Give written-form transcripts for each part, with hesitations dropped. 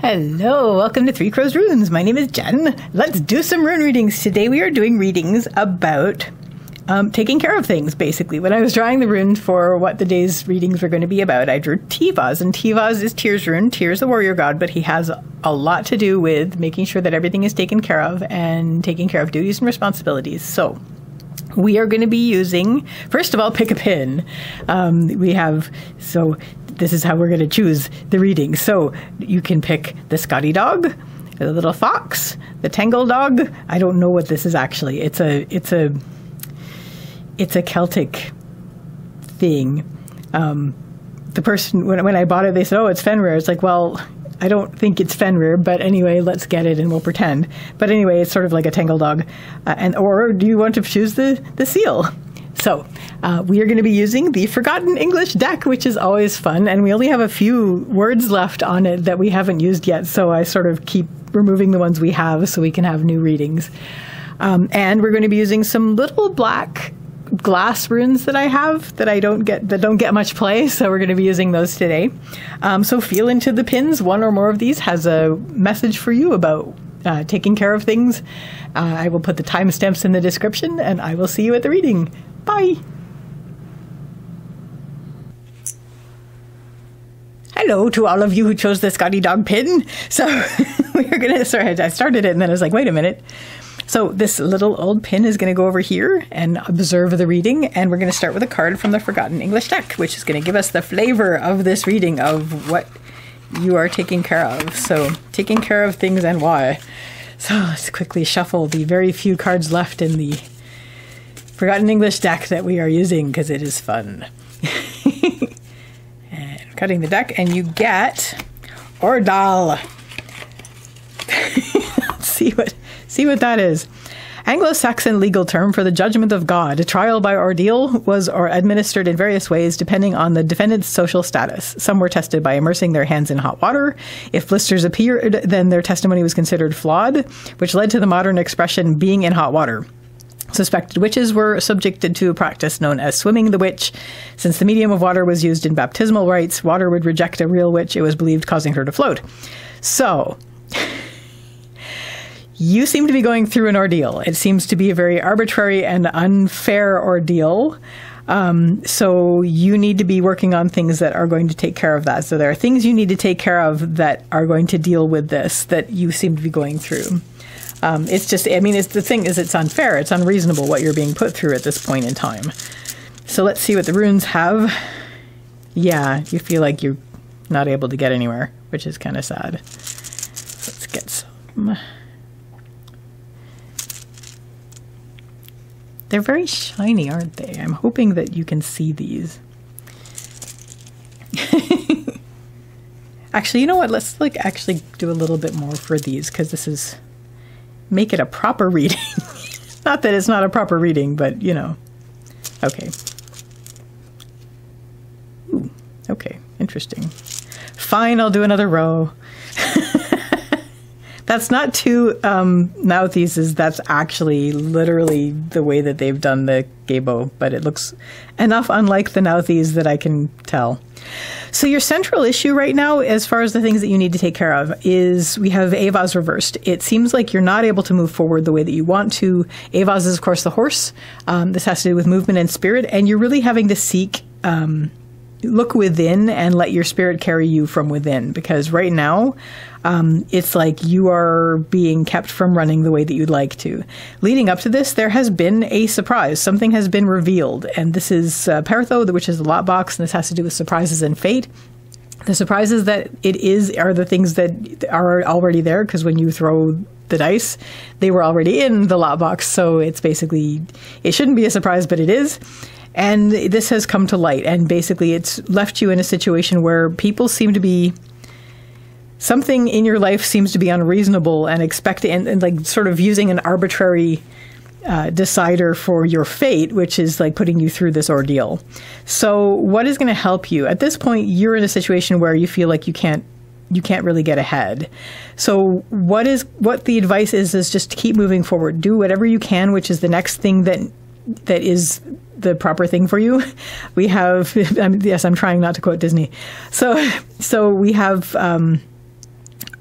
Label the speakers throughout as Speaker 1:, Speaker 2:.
Speaker 1: Hello, welcome to Three Crows Runes. My name is Jen. Let's do some rune readings. Today we are doing readings about taking care of things, basically. When I was drawing the runes for what the day's readings were going to be about, I drew Tivaz, and Tivaz is Tyr's rune. Tyr's the warrior god, but he has a lot to do with making sure that everything is taken care of and taking care of duties and responsibilities. So we are going to be using, first of all, pick a pin. This is how we're going to choose the reading. So you can pick the Scotty dog, the little fox, the Tangle dog. I don't know what this is actually. It's a Celtic thing. The person, when I bought it, they said, "Oh, it's Fenrir." It's like, well, I don't think it's Fenrir, but anyway, let's get it and we'll pretend. But anyway, it's sort of like a Tangle dog. Or do you want to choose the seal? So we are going to be using the Forgotten English deck, which is always fun. And we only have a few words left on it that we haven't used yet. So I sort of keep removing the ones we have so we can have new readings. And we're going to be using some little black glass runes that I have that don't get much play. So we're going to be using those today. So feel into the pins. One or more of these has a message for you about taking care of things. I will put the timestamps in the description, and I will see you at the reading. Bye. Hello to all of you who chose the Scotty dog pin. So we're going to, sorry, I started it and then I was like, wait a minute. So this little old pin is going to go over here and observe the reading. And we're going to start with a card from the Forgotten English deck, which is going to give us the flavor of this reading of what you are taking care of. So taking care of things and why. So let's quickly shuffle the very few cards left in the Forgotten English deck that we are using because it is fun. And cutting the deck, and you get Ordal. See what that is. Anglo-Saxon legal term for the judgment of God. A trial by ordeal was administered in various ways depending on the defendant's social status. Some were tested by immersing their hands in hot water. If blisters appeared, then their testimony was considered flawed, which led to the modern expression being in hot water. Suspected witches were subjected to a practice known as swimming the witch. Since the medium of water was used in baptismal rites, water would reject a real witch, it was believed, causing her to float. So you seem to be going through an ordeal. It seems to be a very arbitrary and unfair ordeal. So you need to be working on things that are going to take care of that. So there are things you need to take care of that are going to deal with this that you seem to be going through. It's just, I mean, the thing is, it's unfair. It's unreasonable what you're being put through at this point in time. So let's see what the runes have. Yeah, you feel like you're not able to get anywhere, which is kind of sad. Let's get some. They're very shiny, aren't they? I'm hoping that you can see these. Actually, you know what? Let's actually do a little bit more for these, because this is, make it a proper reading. Not that it's not a proper reading, but you know. Okay. Ooh, okay, interesting. Fine, I'll do another row. That's not two Nauthises. That's actually literally the way that they've done the Gabo, but it looks enough unlike the Nauthis that I can tell. So your central issue right now, as far as the things that you need to take care of, is we have Avaz reversed. It seems like you're not able to move forward the way that you want to. Avaz is, of course, the horse. This has to do with movement and spirit, and you're really having to seek, look within and let your spirit carry you from within, because right now, it's like you are being kept from running the way that you'd like to. Leading up to this, there has been a surprise. Something has been revealed, and this is Pertho, which is the lot box, and this has to do with surprises and fate. The surprises that are the things that are already there, because when you throw the dice, they were already in the lot box, so it's basically, it shouldn't be a surprise, but it is. And this has come to light, and basically it's left you in a situation where people seem to be, something in your life seems to be unreasonable and expecting, and like sort of using an arbitrary decider for your fate, which is like putting you through this ordeal. So what is going to help you? At this point, you're in a situation where you feel like you can't really get ahead. So what the advice is just to keep moving forward. Do whatever you can, which is the next thing that is the proper thing for you. We have, yes, I'm trying not to quote Disney. So we have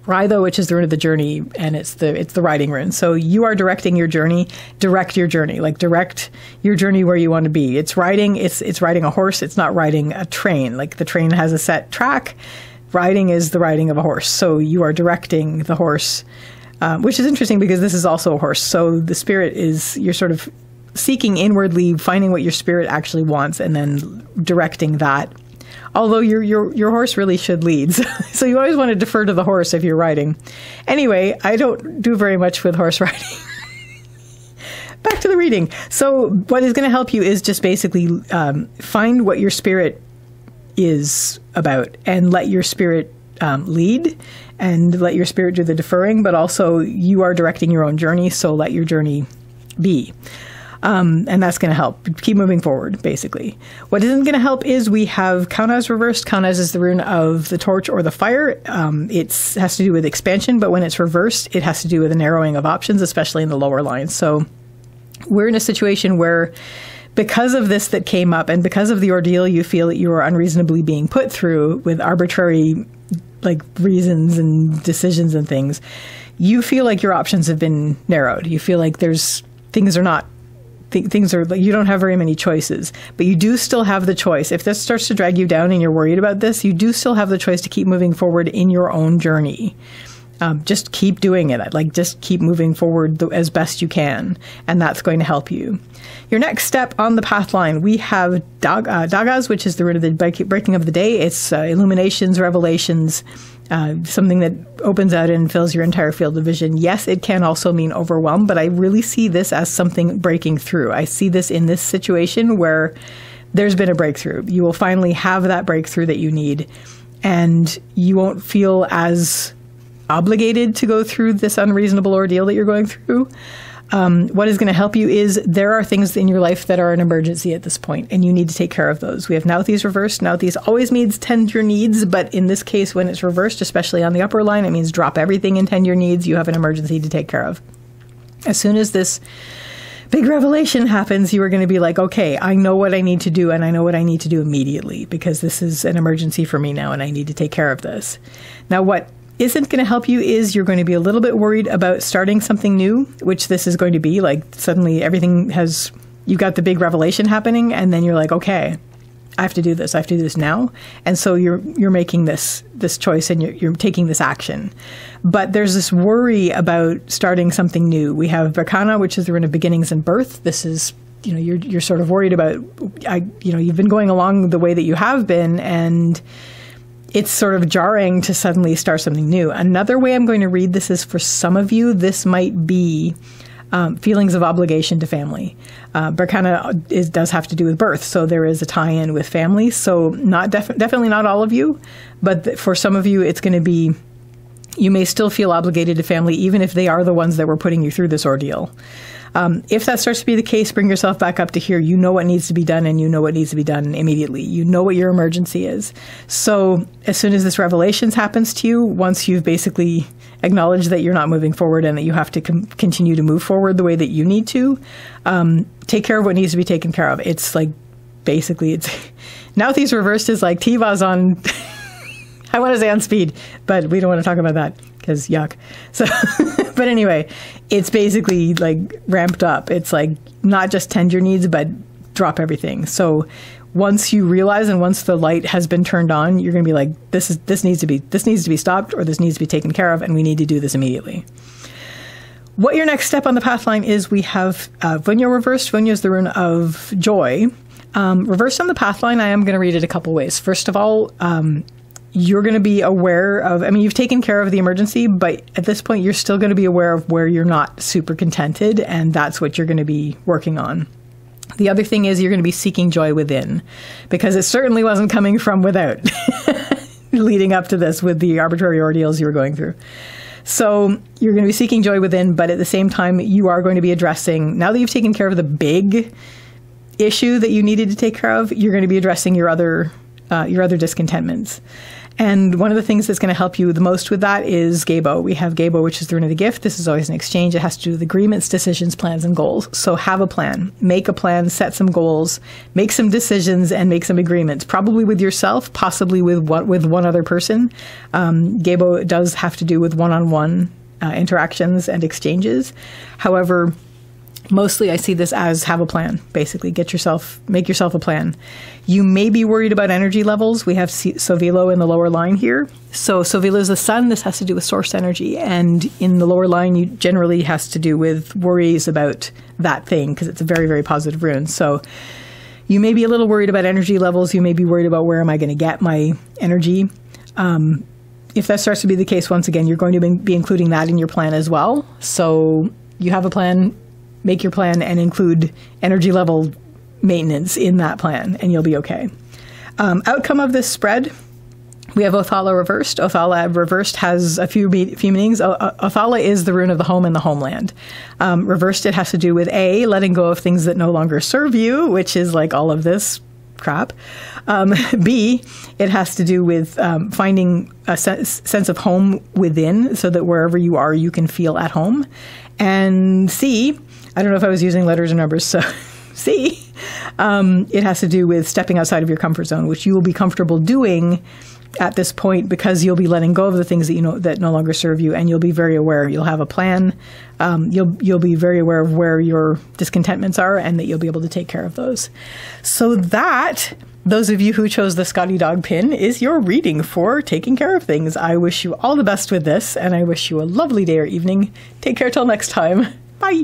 Speaker 1: Rai, which is the rune of the journey, and it's the riding rune. So you are directing your journey. Direct your journey, like direct your journey where you want to be. It's riding. It's riding a horse. It's not riding a train. Like the train has a set track. Riding is the riding of a horse. So you are directing the horse, which is interesting because this is also a horse. So the spirit is, you're sort of seeking inwardly, finding what your spirit actually wants, and then directing that. Although your horse really should lead. So you always want to defer to the horse if you're riding. Anyway, I don't do very much with horse riding. Back to the reading. So what is going to help you is just basically find what your spirit is about and let your spirit lead and let your spirit do the deferring, but also you are directing your own journey, so let your journey be. And that's going to help. Keep moving forward, basically. What isn't going to help is we have Kaunaz reversed. Kaunaz is the rune of the torch or the fire. It has to do with expansion, but when it's reversed, it has to do with a narrowing of options, especially in the lower lines. So we're in a situation where, because of this that came up and because of the ordeal you feel that you are unreasonably being put through with arbitrary reasons and decisions and things, you feel like your options have been narrowed. You feel like things are, you don't have very many choices, but you do still have the choice. If this starts to drag you down and you're worried about this, you do still have the choice to keep moving forward in your own journey. Just keep doing it. Just keep moving forward as best you can, and that's going to help you. Your next step on the path line, we have Dagaz, which is the rune of the breaking of the day. It's illuminations, revelations, something that opens out and fills your entire field of vision. Yes, it can also mean overwhelm, but I really see this as something breaking through. I see this in this situation where there's been a breakthrough. You will finally have that breakthrough that you need, and you won't feel as obligated to go through this unreasonable ordeal that you're going through. What is going to help you is there are things in your life that are an emergency at this point, and you need to take care of those. We have Nauthis reversed. Nauthis always means tend your needs, but in this case, when it's reversed, especially on the upper line, it means drop everything and tend your needs. You have an emergency to take care of. As soon as this big revelation happens, you are going to be like, okay, I know what I need to do, and I know what I need to do immediately, because this is an emergency for me now, and I need to take care of this. Now, what isn't going to help you is you're going to be a little bit worried about starting something new, which this is going to be. Suddenly you've got the big revelation happening, and then you're like, okay, I have to do this. I have to do this now. And so you're making this choice, and you're taking this action. But there's this worry about starting something new. We have Berkana, which is the rune of beginnings and birth. This is, you're sort of worried about, you've been going along the way that you have been, and it's sort of jarring to suddenly start something new. Another way I'm going to read this is, for some of you, this might be feelings of obligation to family. Berkana does have to do with birth, so there is a tie-in with family. So definitely not all of you, but for some of you, it's going to be, you may still feel obligated to family, even if they are the ones that were putting you through this ordeal. If that starts to be the case, bring yourself back up to here. You know what needs to be done, and you know what needs to be done immediately. You know what your emergency is. So as soon as this revelations happens to you, once you've basically acknowledged that you're not moving forward and that you have to continue to move forward the way that you need to, take care of what needs to be taken care of. It's basically Nauthis reversed is like Tiva's on, I want to say on speed, but we don't want to talk about that because yuck. So, but anyway, it's basically ramped up. It's not just tend your needs, but drop everything. So once you realize, and once the light has been turned on, you're going to be like, this needs to be stopped, or this needs to be taken care of, and we need to do this immediately. What your next step on the path line is, we have Vunyo reversed. Vunyo is the rune of joy. Reversed on the path line, I am going to read it a couple ways. First of all, you're going to be aware of, you've taken care of the emergency, but at this point, you're still going to be aware of where you're not super contented, and that's what you're going to be working on. The other thing is you're going to be seeking joy within, because it certainly wasn't coming from without leading up to this with the arbitrary ordeals you were going through. So you're going to be seeking joy within, but at the same time, you are going to be addressing, now that you've taken care of the big issue that you needed to take care of, you're going to be addressing your other discontentments. And one of the things that's going to help you the most with that is Gabo. We have Gabo, which is the rune of the gift. This is always an exchange. It has to do with agreements, decisions, plans, and goals. So have a plan. Make a plan, set some goals, make some decisions, and make some agreements. Probably with yourself, possibly with one other person. Gabo does have to do with one-on-one interactions and exchanges. However, mostly I see this as have a plan. Basically, make yourself a plan. You may be worried about energy levels. We have Sovilo in the lower line here. So Sovilo is the sun. This has to do with source energy. And in the lower line, you generally has to do with worries about that thing because it's a very, very positive rune. So you may be a little worried about energy levels. You may be worried about where am I going to get my energy. If that starts to be the case, once again, you're going to be including that in your plan as well. So you have a plan. Make your plan and include energy level maintenance in that plan, and you'll be okay. Outcome of this spread, we have Othala reversed. Othala reversed has a few meanings. Othala is the rune of the home and the homeland. Reversed, it has to do with A, letting go of things that no longer serve you, which is like all of this crap. B, it has to do with finding a sense of home within so that wherever you are, you can feel at home. And C, I don't know if I was using letters or numbers, so C, it has to do with stepping outside of your comfort zone, which you will be comfortable doing at this point because you'll be letting go of the things that you know that no longer serve you, and you'll be very aware. You'll have a plan. You'll be very aware of where your discontentments are, and that you'll be able to take care of those. So that, those of you who chose the Scotty Dog pin, is your reading for taking care of things. I wish you all the best with this, and I wish you a lovely day or evening. Take care till next time. Bye.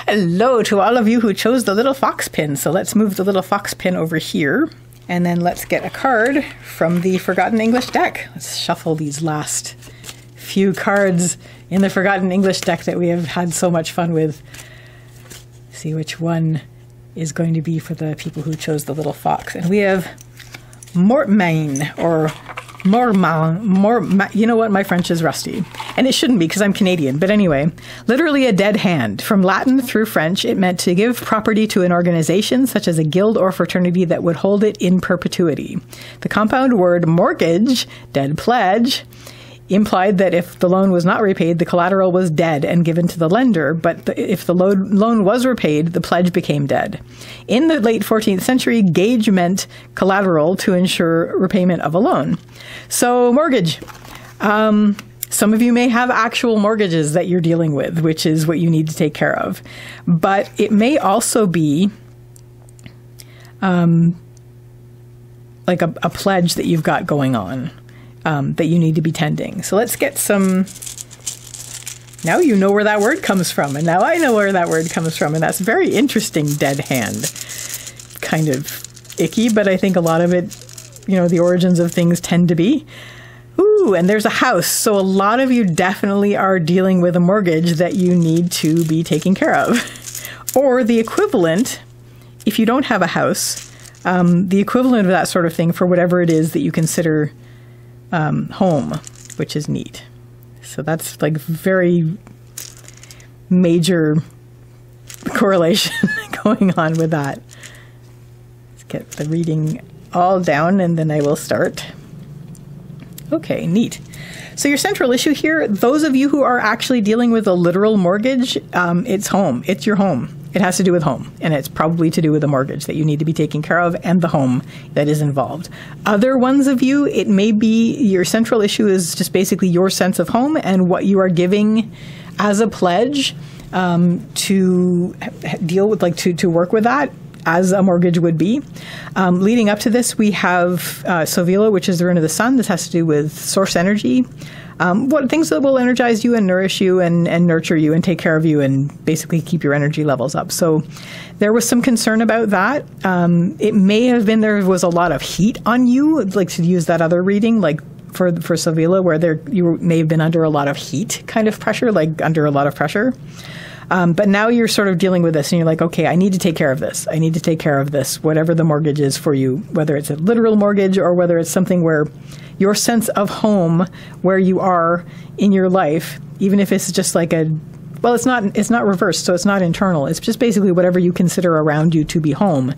Speaker 1: Hello to all of you who chose the little fox pin. So let's move the little fox pin over here, and then let's get a card from the Forgotten English deck. Let's shuffle these last few cards in the Forgotten English deck that we have had so much fun with. See which one is going to be for the people who chose the little fox. And we have Mortmain, or you know what, my French is rusty. And it shouldn't be because I'm Canadian. But anyway, literally a dead hand. From Latin through French, it meant to give property to an organization such as a guild or fraternity that would hold it in perpetuity. The compound word mortgage, dead pledge, implied that if the loan was not repaid, the collateral was dead and given to the lender, but if the loan was repaid, the pledge became dead. In the late 14th century, gage meant collateral to ensure repayment of a loan. So mortgage. Some of you may have actual mortgages that you're dealing with, which is what you need to take care of. But it may also be like a pledge that you've got going on. That you need to be tending. So let's get some, now you know where that word comes from, and now I know where that word comes from, and that's very interesting, dead hand. Kind of icky, but I think a lot of it, you know, the origins of things tend to be. Ooh, and there's a house. So a lot of you definitely are dealing with a mortgage that you need to be taking care of. Or the equivalent, if you don't have a house, the equivalent of that sort of thing for whatever it is that you consider home, which is neat. So that's like very major correlation going on with that. Let's get the reading all down and then I will start. Okay, neat. So your central issue here, those of you who are actually dealing with a literal mortgage, it's home. It's your home. It has to do with home, and it's probably to do with a mortgage that you need to be taking care of and the home that is involved. Other ones of you, it may be your central issue is just basically your sense of home and what you are giving as a pledge to deal with, like to work with that as a mortgage would be. Leading up to this, we have Sovilo, which is the rune of the sun. This has to do with source energy. What things that will energize you and nourish you and nurture you and take care of you and basically keep your energy levels up. So there was some concern about that. It may have been there was a lot of heat on you, like to use that other reading, like for Sovilo, where you may have been under a lot of heat kind of pressure, like under a lot of pressure. But now you're sort of dealing with this and you're like, okay, I need to take care of this. I need to take care of this, whatever the mortgage is for you, whether it's a literal mortgage or whether it's something where your sense of home, where you are in your life, even if it's just like a well, it's not reversed, so it's not internal. It's just basically whatever you consider around you to be home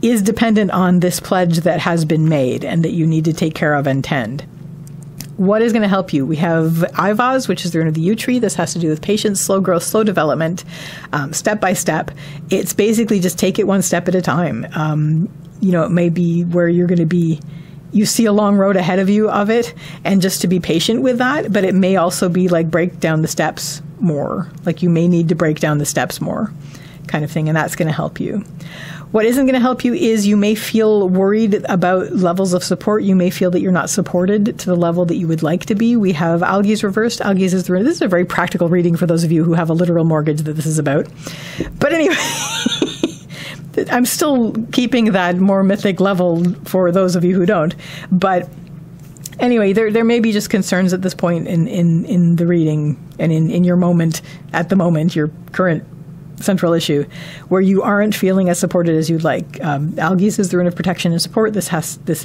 Speaker 1: is dependent on this pledge that has been made and that you need to take care of and tend. What is going to help you? We have Ivaz, which is the rune of the yew tree. This has to do with patience, slow growth, slow development, step by step. It's basically just take it one step at a time. It may be where you're going to be, you see a long road ahead of you of it, and just to be patient with that. But it may also be like break down the steps more. Like you may need to break down the steps more kind of thing, and that's going to help you. What isn't going to help you is you may feel worried about levels of support. You may feel that you're not supported to the level that you would like to be. We have Algies reversed. Algies is this is a very practical reading for those of you who have a literal mortgage that this is about. But anyway, I'm still keeping that more mythic level for those of you who don't. But anyway, there may be just concerns at this point in the reading and in your moment, at the moment, your current central issue, where you aren't feeling as supported as you'd like. Algies is the rune of protection and support. This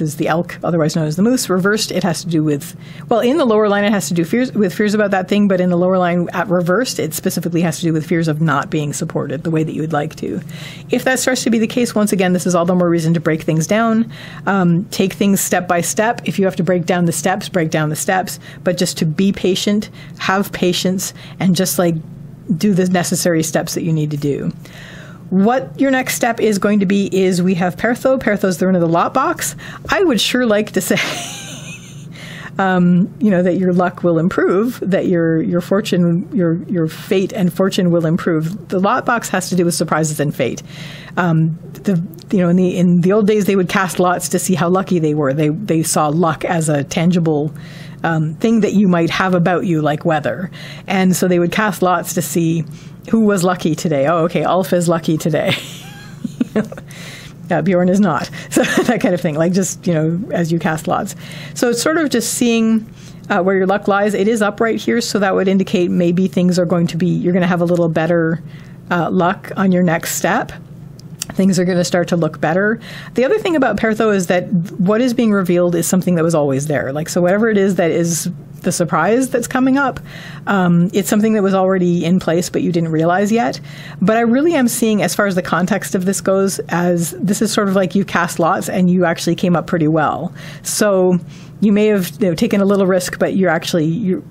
Speaker 1: is the elk, otherwise known as the moose. Reversed, it has to do with, well, in the lower line, it has to do with fears about that thing, but in the lower line at reversed, it specifically has to do with fears of not being supported the way that you would like to. If that starts to be the case, once again, this is all the more reason to break things down. Take things step by step. If you have to break down the steps, break down the steps, but just to be patient, have patience, and just like do the necessary steps that you need to do. What your next step is going to be is we have Pertho. Pertho's the rune of the lot box. I would sure like to say, that your luck will improve, that your fortune, your fate and fortune will improve. The lot box has to do with surprises and fate. In the old days, they would cast lots to see how lucky they were. They saw luck as a tangible thing that you might have about you, like weather. And so they would cast lots to see who was lucky today. Oh, okay, Ulf is lucky today. Bjorn is not. So that kind of thing, like just, as you cast lots. So it's sort of just seeing where your luck lies. It is upright here, so that would indicate maybe things are going to be, you're going to have a little better luck on your next step. Things are going to start to look better. The other thing about Pertho is that what is being revealed is something that was always there. Like, so whatever it is that is the surprise that's coming up, it's something that was already in place, but you didn't realize yet. But I really am seeing, as far as the context of this goes, as this is sort of like you cast lots and you actually came up pretty well. So you may have taken a little risk, but you actually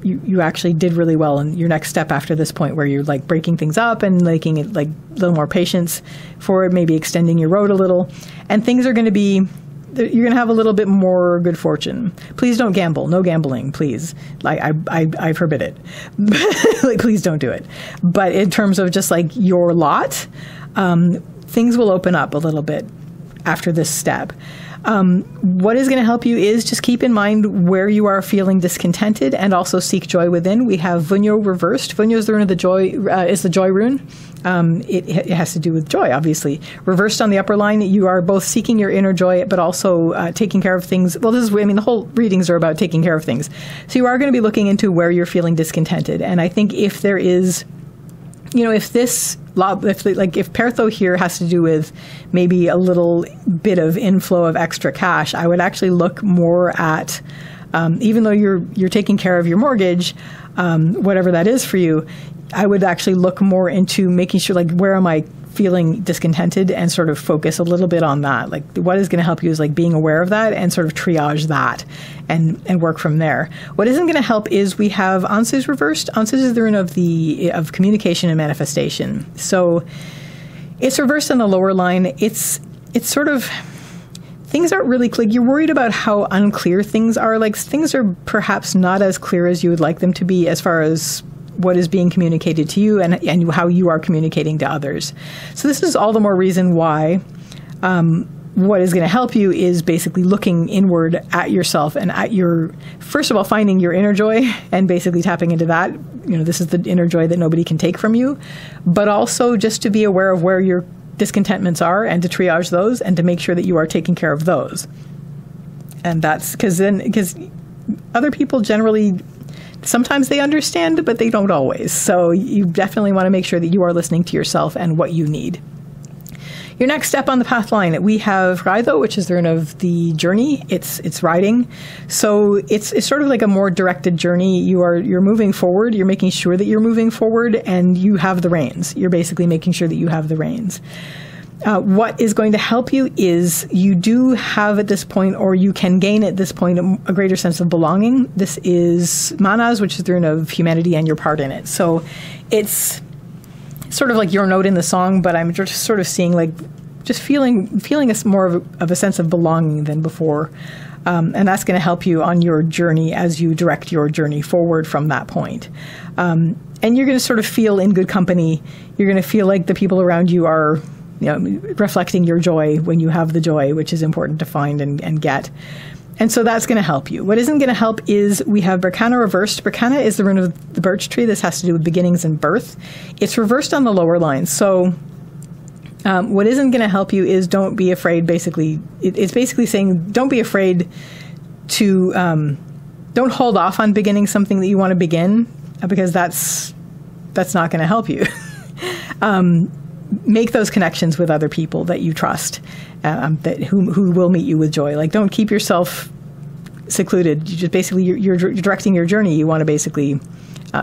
Speaker 1: did really well in your next step after this point, where you're like breaking things up and making it like a little more patience for it, maybe extending your road a little, and things are going to be, you're going to have a little bit more good fortune. Please don't gamble. No gambling, please. Like I forbid it. Like, please don't do it. But in terms of just like your lot, things will open up a little bit after this step. What is going to help you is just keep in mind where you are feeling discontented, and also seek joy within. We have Vunyo reversed. Vunyo is the rune of the joy, is the joy rune. It has to do with joy, obviously. Reversed on the upper line, you are both seeking your inner joy, but also taking care of things. Well, the whole readings are about taking care of things. So you are going to be looking into where you're feeling discontented. And I think if there is, if Pertho here has to do with maybe a little bit of inflow of extra cash, I would actually look more at, even though you're taking care of your mortgage, whatever that is for you, I would actually look more into making sure, like, where am I feeling discontented, and sort of focus a little bit on that. Like, what is going to help you is like being aware of that and sort of triage that and work from there. What isn't going to help is we have Ansu's reversed. Ansu is the rune of communication and manifestation. So it's reversed on the lower line. It's sort of, things aren't really clear. You're worried about how unclear things are. Like, things are perhaps not as clear as you would like them to be, as far as what is being communicated to you and how you are communicating to others. So this is all the more reason why what is going to help you is basically looking inward at yourself and at first of all, finding your inner joy and basically tapping into that. This is the inner joy that nobody can take from you, but also just to be aware of where your discontentments are and to triage those and to make sure that you are taking care of those. And that's because other people generally, sometimes they understand, but they don't always. So you definitely want to make sure that you are listening to yourself and what you need. Your next step on the path line, we have Raido, which is the rune of the journey. It's riding. So it's sort of like a more directed journey. You're moving forward. You're making sure that you're moving forward, and you have the reins. You're basically making sure that you have the reins. What is going to help you is you do have at this point, or you can gain at this point, a greater sense of belonging. This is Manas, which is the rune of humanity and your part in it. So it's sort of like your note in the song, but I'm just sort of seeing like, just feeling more of a sense of belonging than before. And that's going to help you on your journey as you direct your journey forward from that point. And you're going to sort of feel in good company. You're going to feel like the people around you are, reflecting your joy when you have the joy, which is important to find and get. And so that's going to help you. What isn't going to help is we have Berkana reversed. Berkana is the rune of the birch tree. This has to do with beginnings and birth. It's reversed on the lower line. So what isn't going to help you is don't be afraid, basically. It's basically saying don't be afraid to, don't hold off on beginning something that you want to begin, because that's not going to help you. Make those connections with other people that you trust, who will meet you with joy. Like, don't keep yourself secluded. You just basically, you're directing your journey. You want to basically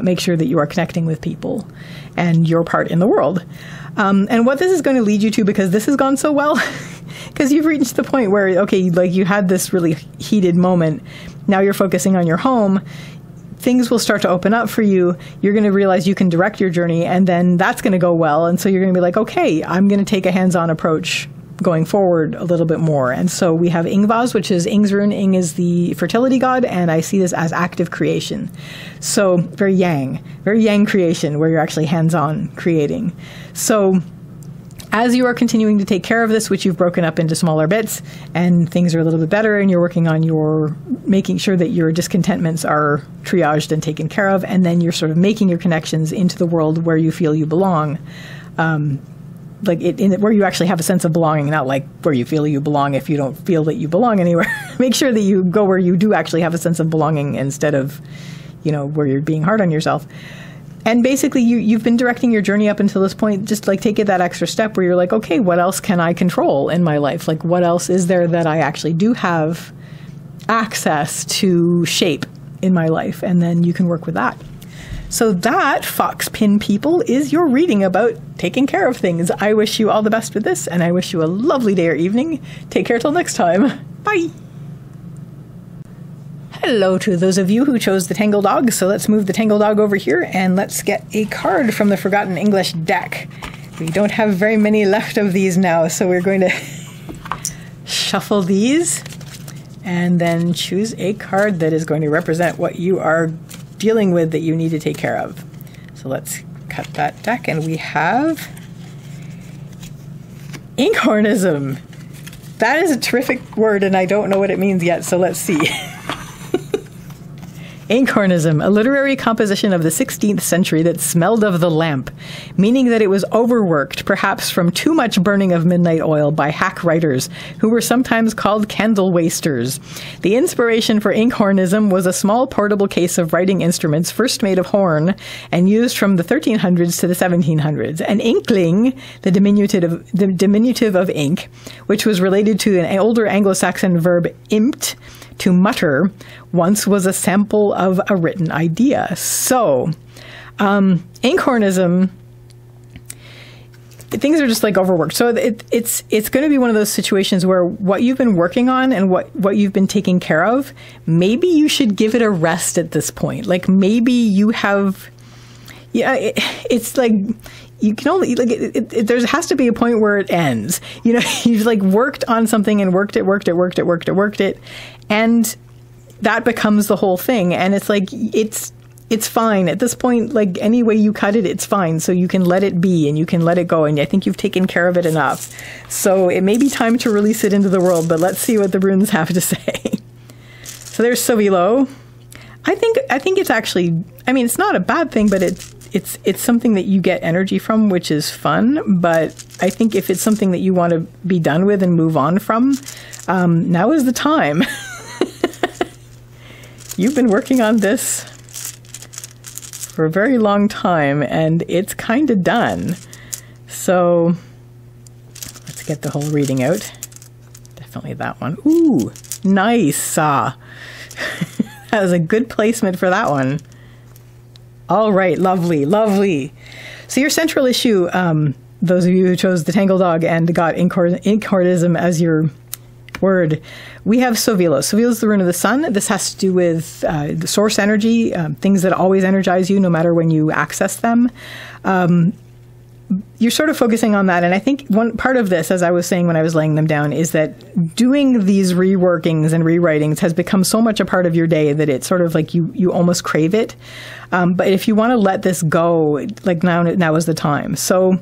Speaker 1: make sure that you are connecting with people and your part in the world. And what this is going to lead you to, because this has gone so well, because you've reached the point where, okay, like you had this really heated moment. Now you're focusing on your home. Things will start to open up for you. You're going to realize you can direct your journey, and then that's going to go well. And so you're going to be like, okay, I'm going to take a hands-on approach going forward a little bit more. And so we have Ingvaz, which is Ing's rune. Ing is the fertility god, and I see this as active creation. So very yang creation, where you're actually hands-on creating. So as you are continuing to take care of this, which you've broken up into smaller bits, and things are a little bit better, and you're working on making sure that your discontentments are triaged and taken care of, and then you're sort of making your connections into the world where you feel you belong, where you actually have a sense of belonging, not like where you feel you belong if you don't feel that you belong anywhere. Make sure that you go where you do actually have a sense of belonging, instead of, where you're being hard on yourself. And basically, you've been directing your journey up until this point. Just like take it that extra step where you're like, okay, what else can I control in my life? Like, what else is there that I actually do have access to shape in my life? And then you can work with that. So that, Fox Pin people, is your reading about taking care of things. I wish you all the best with this, and I wish you a lovely day or evening. Take care till next time. Bye. Hello to those of you who chose the Tangle Dog. So let's move the Tangle Dog over here, and let's get a card from the Forgotten English deck. We don't have very many left of these now, so we're going to shuffle these and then choose a card that is going to represent what you are dealing with that you need to take care of. So let's cut that deck, and we have Inkhornism. That is a terrific word, and I don't know what it means yet, so let's see. Inkhornism, a literary composition of the 16th century that smelled of the lamp, meaning that it was overworked, perhaps from too much burning of midnight oil by hack writers, who were sometimes called candle wasters. The inspiration for Inkhornism was a small portable case of writing instruments, first made of horn, and used from the 1300s to the 1700s. An inkling, the diminutive of ink, which was related to an older Anglo-Saxon verb impt, to mutter, once was a sample of a written idea. So, Inkhornism, things are just like overworked. So it's going to be one of those situations where what you've been working on and what you've been taking care of, maybe you should give it a rest at this point. Like maybe you have, it's like, you can only, like, there has to be a point where it ends. You've like worked on something and worked it. And that becomes the whole thing. And it's like, it's fine at this point. Like any way you cut it, it's fine. So you can let it be and you can let it go. And I think you've taken care of it enough. So it may be time to release it into the world, but let's see what the runes have to say. So there's Sovilo. I think it's actually, I mean, it's not a bad thing, but it's something that you get energy from, which is fun. But I think if it's something that you want to be done with and move on from, now is the time. You've been working on this for a very long time, and it's kind of done. So let's to get the whole reading out. Definitely that one. Ooh, nice. That was a good placement for that one. All right, lovely, lovely. So your central issue, those of you who chose the Tangle Dog and got incordism as your word, we have Sovelos. Sovelos is the rune of the sun. This has to do with the source energy, things that always energize you no matter when you access them. You're sort of focusing on that. And I think one part of this, as I was saying when I was laying them down, is that doing these reworkings and rewritings has become so much a part of your day that it's sort of like you almost crave it. But if you want to let this go, like now is the time. So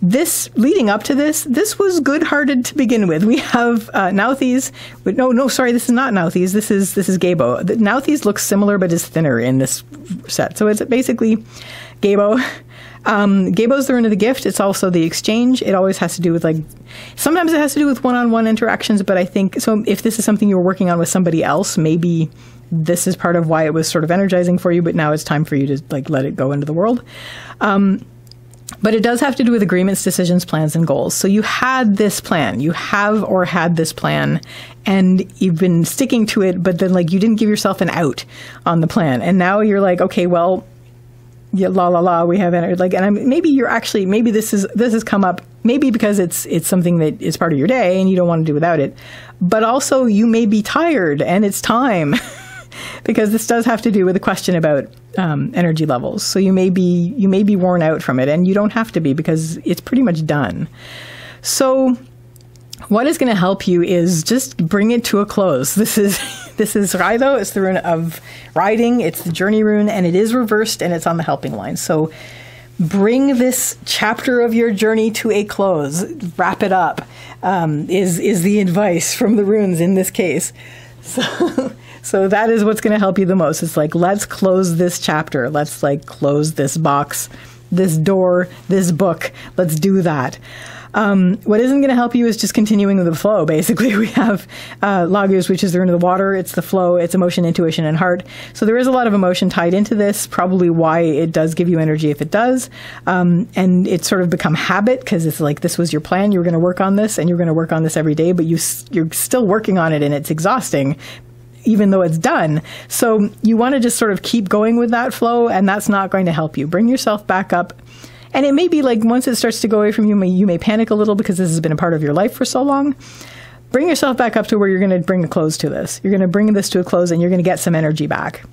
Speaker 1: this, leading up to this was good-hearted to begin with. We have Nauthiz. No, sorry, this is not Nauthiz. This is Gabo. The Nauthiz looks similar but is thinner in this set. So it's basically Gabo. Gabo is the rune of the gift. It's also the exchange. It always has to do with, like, sometimes it has to do with one-on-one interactions, but I think, so if this is something you were working on with somebody else, maybe this is part of why it was sort of energizing for you, but now it's time for you to, like, let it go into the world. But it does have to do with agreements, decisions, plans, and goals. So you had this plan. You have or had this plan, and you've been sticking to it, but then, like, you didn't give yourself an out on the plan. And now you're like, okay, well, yeah, we have entered, like, and maybe this has come up, maybe because it's something that is part of your day and you don't want to do without it, but also you may be tired and it's time because this does have to do with a question about energy levels. So you may be worn out from it, and you don't have to be because it's pretty much done. So what is going to help you is just bring it to a close. This is Raido. It's the rune of riding. It's the journey rune, and it is reversed, and it's on the helping line. So bring this chapter of your journey to a close. Wrap it up is the advice from the runes in this case. So that is what's going to help you the most. It's like, let's close this chapter. Let's, like, close this box, this door, this book. Let's do that. What isn't going to help you is just continuing with the flow. Basically, we have Lagus, which is the rune of the water. It's the flow. It's emotion, intuition, and heart. So there is a lot of emotion tied into this, probably why it does give you energy if it does. And it's sort of become habit because it's like, this was your plan. You were going to work on this, and you're going to work on this every day, but you're still working on it, and it's exhausting, even though it's done. So you want to just sort of keep going with that flow, and that's not going to help you. Bring yourself back up. And it may be like, once it starts to go away from you, you may panic a little because this has been a part of your life for so long. Bring yourself back up to where you're going to bring a close to this. You're going to bring this to a close, and you're going to get some energy back.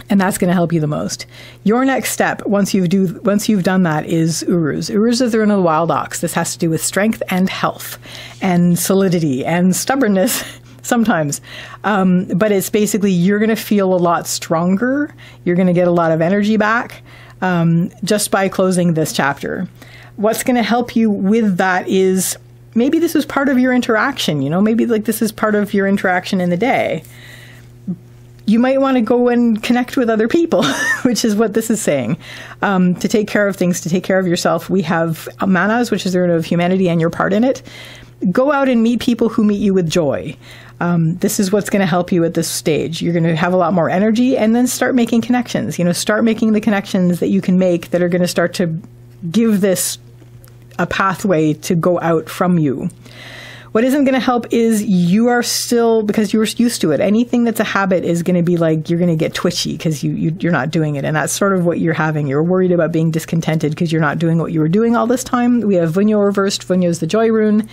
Speaker 1: And that's going to help you the most. Your next step, once you've done that, is Uruz. Uruz is the rune of the wild ox. This has to do with strength and health and solidity and stubbornness sometimes. But it's basically, you're going to feel a lot stronger. You're going to get a lot of energy back just by closing this chapter. What's going to help you with that is, maybe this is part of your interaction, maybe like this is part of your interaction in the day. You might want to go and connect with other people, which is what this is saying. To take care of things, to take care of yourself. We have Manas, which is the rune of humanity and your part in it. Go out and meet people who meet you with joy. This is what's going to help you at this stage. You're going to have a lot more energy, and then start making connections. Start making the connections that you can make that are going to start to give this a pathway to go out from you. What isn't going to help is you are still, because you're used to it, anything that's a habit is going to be like, you're going to get twitchy because you're not doing it. And that's sort of what you're having. You're worried about being discontented because you're not doing what you were doing all this time. We have Vunyo reversed. Vunyo is the joy rune.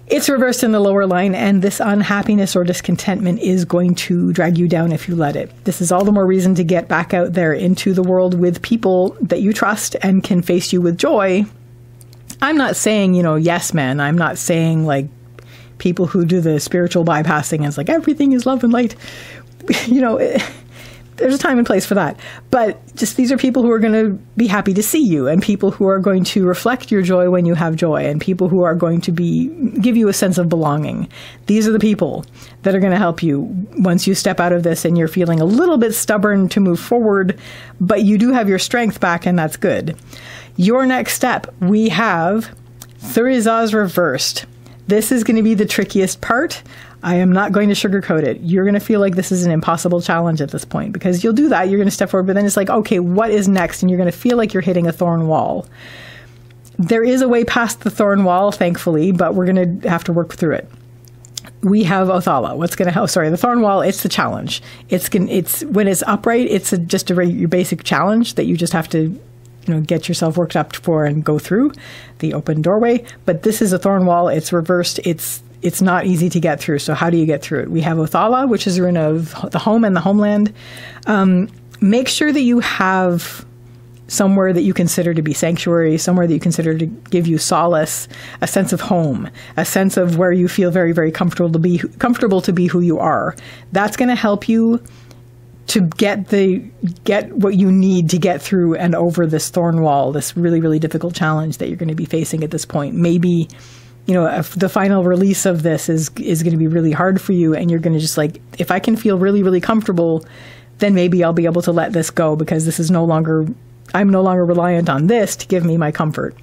Speaker 1: It's reversed in the lower line, and this unhappiness or discontentment is going to drag you down if you let it. This is all the more reason to get back out there into the world with people that you trust and can face you with joy. I'm not saying, yes, man. I'm not saying, like, people who do the spiritual bypassing and it's like, everything is love and light. There's a time and place for that. But just, these are people who are going to be happy to see you, and people who are going to reflect your joy when you have joy, and people who are going to give you a sense of belonging. These are the people that are going to help you once you step out of this and you're feeling a little bit stubborn to move forward, but you do have your strength back, and that's good. Your next step, we have Thurizaz reversed. This is going to be the trickiest part. I am not going to sugarcoat it. You're going to feel like this is an impossible challenge at this point, because you'll do that. You're going to step forward, but then it's like, okay, what is next? And you're going to feel like you're hitting a thorn wall. There is a way past the thorn wall, thankfully, but we're going to have to work through it. We have Othala. What's going to help? Sorry, the thorn wall. It's the challenge. It's when it's upright. It's just your basic challenge that you just have to, get yourself worked up for and go through the open doorway. But this is a thorn wall. It's reversed. It's not easy to get through. So how do you get through it? We have Othala, which is a rune of the home and the homeland. Make sure that you have somewhere that you consider to be sanctuary, somewhere that you consider to give you solace, a sense of home, a sense of where you feel very, very comfortable to be who you are. That's going to help you to get what you need to get through and over this thorn wall, this really, really difficult challenge that you're going to be facing at this point. Maybe, if the final release of this is going to be really hard for you, and you're going to just if I can feel really, really comfortable, then maybe I'll be able to let this go, because I'm no longer reliant on this to give me my comfort.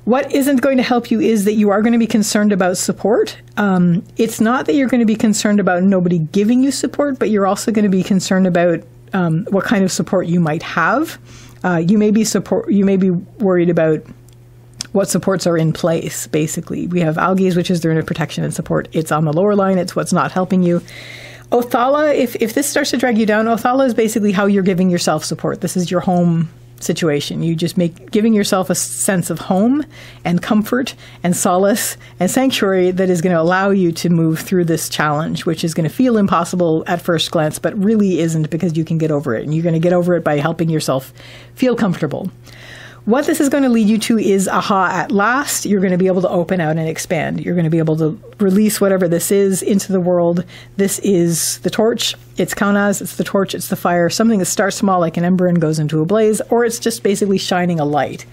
Speaker 1: What isn't going to help you is that you are going to be concerned about support. It's not that you're going to be concerned about nobody giving you support, but you're also going to be concerned about what kind of support you might have. You may be worried about what supports are in place, basically. We have algae, which is the rune of protection and support. It's on the lower line. It's what's not helping you. Othala, if this starts to drag you down, Othala is basically how you're giving yourself support. This is your home situation. You just giving yourself a sense of home and comfort and solace and sanctuary that is going to allow you to move through this challenge, which is going to feel impossible at first glance, but really isn't, because you can get over it. And you're going to get over it by helping yourself feel comfortable. What this is going to lead you to is, aha, at last, you're going to be able to open out and expand. You're going to be able to release whatever this is into the world. This is the torch. It's Kaunas. It's the torch. It's the fire. Something that starts small like an ember and goes into a blaze, or it's just basically shining a light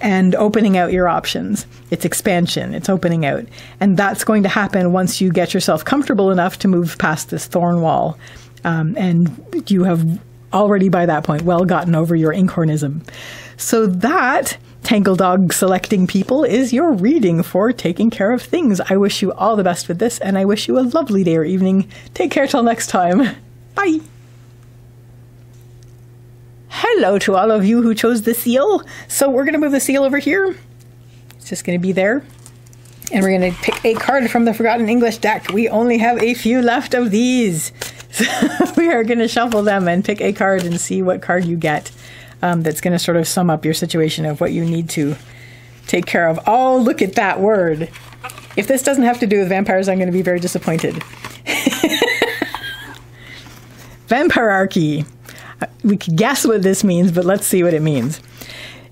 Speaker 1: and opening out your options. It's expansion. It's opening out. And that's going to happen once you get yourself comfortable enough to move past this thorn wall. And you have already, by that point, well gotten over your inkhornism. So that, Tangle Dog selecting people, is your reading for taking care of things. I wish you all the best with this, and I wish you a lovely day or evening. Take care till next time. Bye. Hello to all of you who chose the seal. So we're going to move the seal over here. It's just going to be there. And we're going to pick a card from the Forgotten English deck. We only have a few left of these. So we are going to shuffle them and pick a card and see what card you get. That's going to sort of sum up your situation of what you need to take care of. Oh, look at that word. If this doesn't have to do with vampires, I'm going to be very disappointed. Vampirarchy. We could guess what this means, but let's see what it means.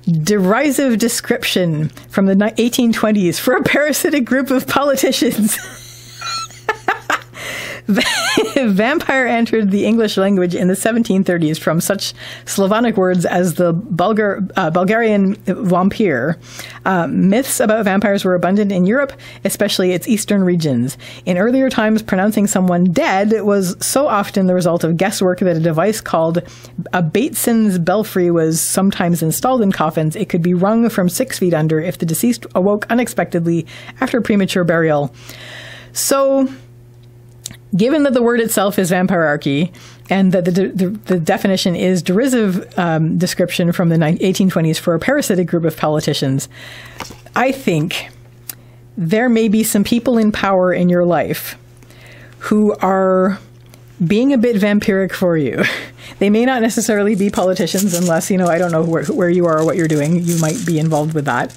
Speaker 1: Derisive description from the 1820s for a parasitic group of politicians. Vampire entered the English language in the 1730s from such Slavonic words as the Bulgarian vampire. Myths about vampires were abundant in Europe, especially its eastern regions. In earlier times, pronouncing someone dead was so often the result of guesswork that a device called a Bateson's belfry was sometimes installed in coffins. It could be rung from 6 feet under if the deceased awoke unexpectedly after premature burial. So, given that the word itself is vampirarchy, and that the definition is derisive description from the 1820s for a parasitic group of politicians, I think there may be some people in power in your life who are being a bit vampiric for you. They may not necessarily be politicians unless, I don't know where you are or what you're doing. You might be involved with that.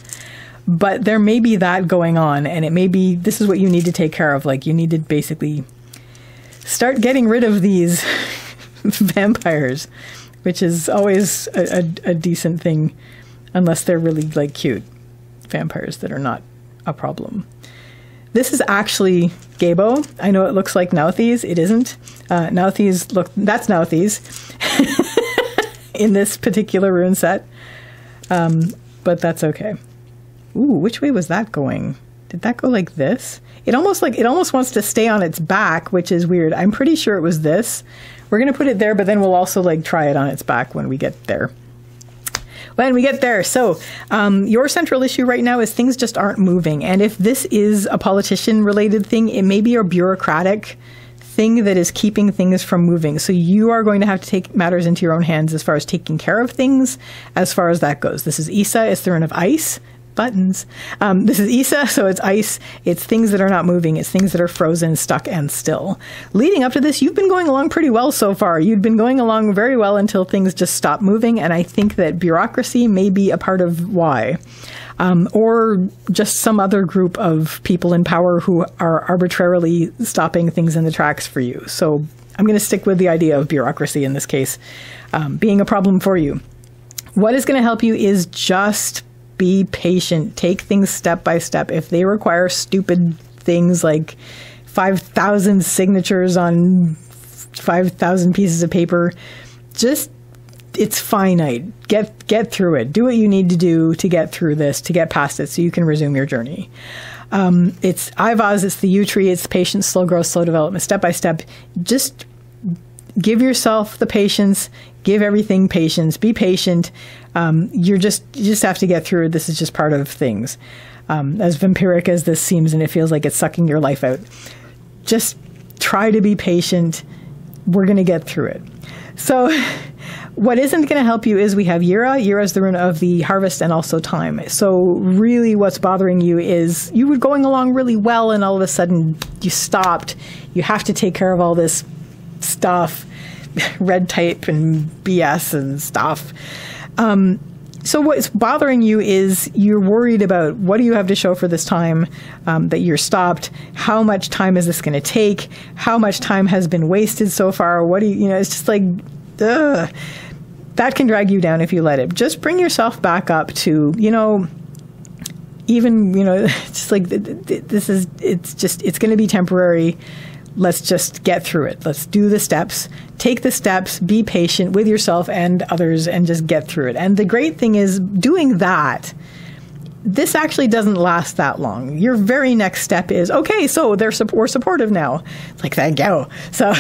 Speaker 1: But there may be that going on, and it may be this is what you need to take care of. You need to basically start getting rid of these vampires, which is always a decent thing, unless they're really cute vampires that are not a problem. This is actually Gabo. I know it looks like Nauthies. It isn't. Nauthies that's Nauthies in this particular rune set, but that's okay. Ooh, which way was that going? Did that go like this? It almost wants to stay on its back, which is weird. I'm pretty sure it was this. We're going to put it there, but then we'll also try it on its back when we get there. When we get there. So your central issue right now is things just aren't moving. And if this is a politician related thing, it may be a bureaucratic thing that is keeping things from moving. So you are going to have to take matters into your own hands as far as taking care of things, as far as that goes. This is Isa. It's the rune of ice. buttons. This is Isa, so it's ice. It's things that are not moving. It's things that are frozen, stuck, and still. Leading up to this, you've been going along pretty well so far. You'd been going along very well until things just stopped moving, and I think that bureaucracy may be a part of why. Or just some other group of people in power who are arbitrarily stopping things in the tracks for you. So I'm going to stick with the idea of bureaucracy in this case, being a problem for you. What is going to help you is just be patient. Take things step by step. If they require stupid things like 5,000 signatures on 5,000 pieces of paper, it's finite. Get through it. Do what you need to do to get through this, to get past it, so you can resume your journey. It's IVAS, it's the U tree, it's patience, slow growth, slow development, step by step. Just give yourself the patience. Give everything patience. Be patient. You just have to get through it. This is just part of things. As vampiric as this seems, and it feels like it's sucking your life out, just try to be patient. We're going to get through it. So what isn't going to help you is we have Yira. Yira is the rune of the harvest and also time. So really what's bothering you is you were going along really well, and all of a sudden you stopped. You have to take care of all this stuff, red tape and BS and stuff. So what's bothering you is you're worried about what do you have to show for this time that you're stopped? How much time is this going to take? How much time has been wasted so far? What do you it's just like, ugh. That can drag you down if you let it. Just bring yourself back up to, just like it's going to be temporary. Let's just get through it. Let's do the steps. Take the steps. Be patient with yourself and others and just get through it. And the great thing is doing that, this actually doesn't last that long. Your very next step is, okay, so we're supportive now. It's like, thank you. So,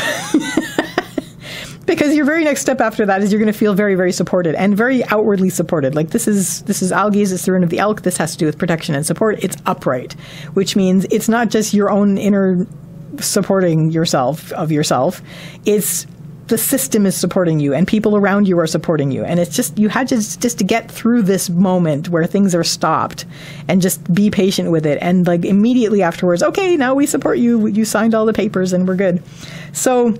Speaker 1: because your very next step after that is you're going to feel very, very supported and very outwardly supported. Like this is Algies, it's the rune of the elk. This has to do with protection and support. It's upright, which means it's not just your own inner supporting yourself. It's the system is supporting you and people around you are supporting you. And it's just, you had to get through this moment where things are stopped and just be patient with it. And like immediately afterwards, okay, now we support you. You signed all the papers and we're good. So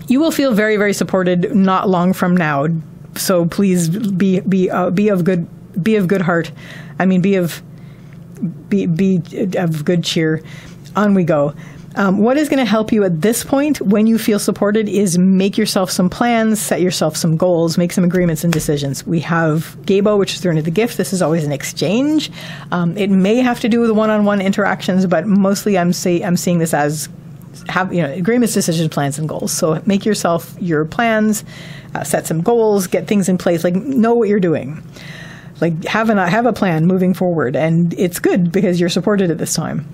Speaker 1: you will feel very, very supported not long from now. So please be of good heart. I mean, be of good cheer. On we go. What is going to help you at this point when you feel supported is make yourself some plans, set yourself some goals, make some agreements and decisions. We have Gabo, which is the rune of the gift. This is always an exchange. It may have to do with one-on-one interactions, but mostly I'm seeing this as agreements, decisions, plans, and goals. So make yourself your plans, set some goals, get things in place, like know what you're doing. Like have a plan moving forward, and it's good because you're supported at this time.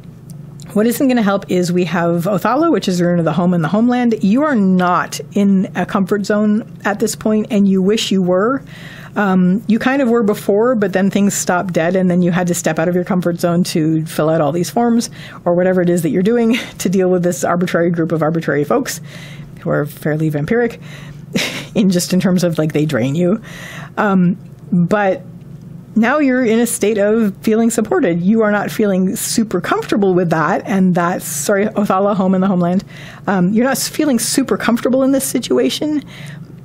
Speaker 1: What isn't going to help is we have Othala, which is the rune of the home and the homeland. You are not in a comfort zone at this point, and you wish you were. You kind of were before, but then things stopped dead, and then you had to step out of your comfort zone to fill out all these forms, or whatever it is that you're doing to deal with this arbitrary group of arbitrary folks who are fairly vampiric, in terms of like they drain you. But now you're in a state of feeling supported. You are not feeling super comfortable with that. And that's, Othala, home and the homeland. You're not feeling super comfortable in this situation,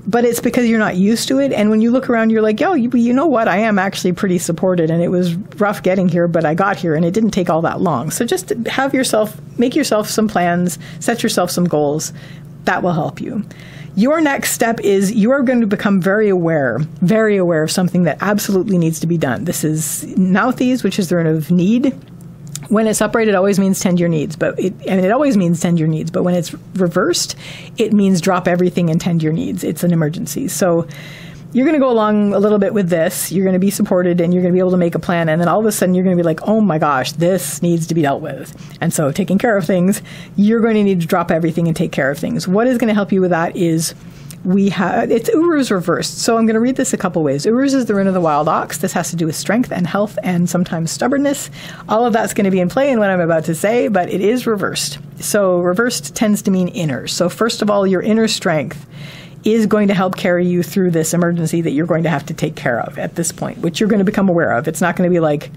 Speaker 1: but it's because you're not used to it. And when you look around, you're like, yo, you know what? I am actually pretty supported. And it was rough getting here, but I got here and it didn't take all that long. So just make yourself some plans, set yourself some goals. That will help you. Your next step is you are going to become very aware of something that absolutely needs to be done. This is Nauthies, which is the rune of need. When it's upright, it always means tend your needs, it always means tend your needs. But when it's reversed, it means drop everything and tend your needs. It's an emergency. So you're going to go along a little bit with this. You're going to be supported and you're going to be able to make a plan. And then all of a sudden you're going to be like, oh my gosh, this needs to be dealt with. And so taking care of things, you're going to need to drop everything and take care of things. What is going to help you with that is it's Uruz reversed. So I'm going to read this a couple ways. Uruz is the rune of the wild ox. This has to do with strength and health and sometimes stubbornness. All of that's going to be in play in what I'm about to say, but it is reversed. So reversed tends to mean inner. So first of all, your inner strength is going to help carry you through this emergency that you're going to have to take care of at this point, which you're going to become aware of. It's not going to be like,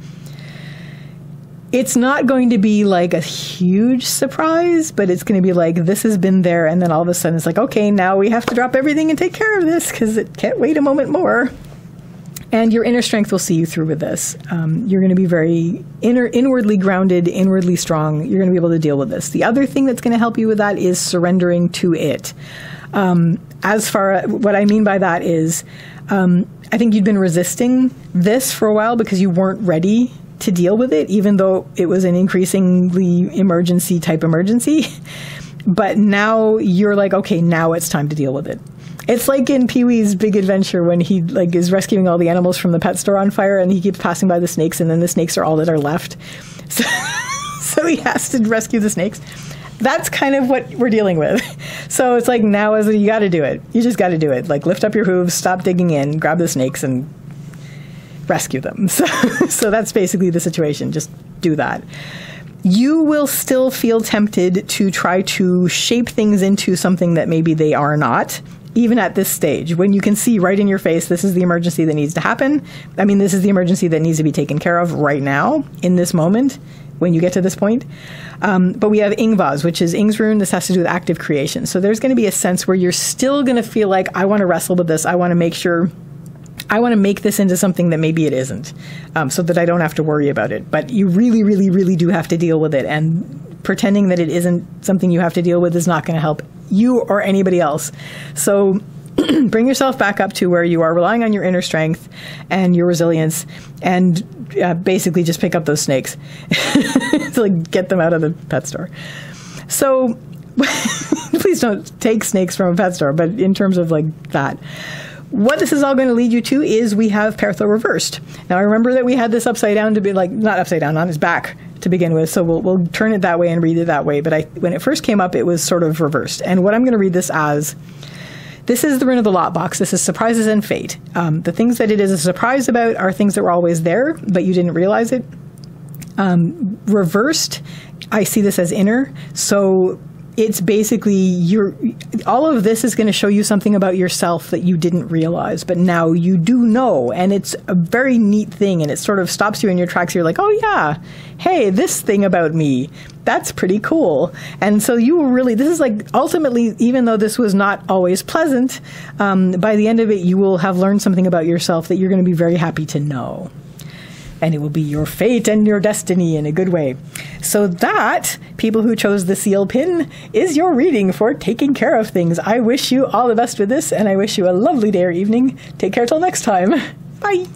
Speaker 1: it's not going to be like a huge surprise, but it's going to be like, this has been there. And then all of a sudden it's like, okay, now we have to drop everything and take care of this because it can't wait a moment more. And your inner strength will see you through with this. You're going to be very inwardly grounded, inwardly strong. You're going to be able to deal with this. The other thing that's going to help you with that is surrendering to it. What I mean by that is, I think you'd been resisting this for a while because you weren't ready to deal with it, even though it was an increasingly emergency. But now you're like, okay, now it's time to deal with it. It's like in Pee-wee's Big Adventure when he like is rescuing all the animals from the pet store on fire, and he keeps passing by the snakes, and then the snakes are all that are left. So he has to rescue the snakes. That's kind of what we're dealing with. So it's like, now you got to do it. You just got to do it. Like, lift up your hooves, stop digging in, grab the snakes, and rescue them. So that's basically the situation. Just do that. You will still feel tempted to try to shape things into something that maybe they are not, even at this stage, when you can see right in your face, this is the emergency that needs to happen. I mean, this is the emergency that needs to be taken care of right now, in this moment, when you get to this point. But we have Ingvaz, which is Ing's rune. This has to do with active creation. So there's going to be a sense where you're still going to feel like, I want to wrestle with this. I want to make this into something that maybe it isn't, so that I don't have to worry about it. But you really, really, really do have to deal with it. And pretending that it isn't something you have to deal with is not going to help you or anybody else. So bring yourself back up to where you are relying on your inner strength and your resilience, and basically just pick up those snakes to like get them out of the pet store. So please don't take snakes from a pet store, but in terms of like that. What this is all going to lead you to is we have Pertho reversed. Now, I remember that we had this upside down to be like, not upside down, on his back to begin with. So we'll turn it that way and read it that way. But when it first came up, it was sort of reversed. And what I'm going to read this as, this is the rune of the lot box. This is surprises and fate. The things that it is a surprise about are things that were always there, but you didn't realize it. Reversed, I see this as inner. So it's basically all of this is going to show you something about yourself that you didn't realize, but now you do know. And it's a very neat thing. And it sort of stops you in your tracks. You're like, oh yeah, hey, this thing about me, that's pretty cool. And so this is like, ultimately, even though this was not always pleasant, by the end of it, you will have learned something about yourself that you're going to be very happy to know. And it will be your fate and your destiny in a good way. So that, people who chose the seal pin, is your reading for taking care of things. I wish you all the best with this, and I wish you a lovely day or evening. Take care till next time. Bye.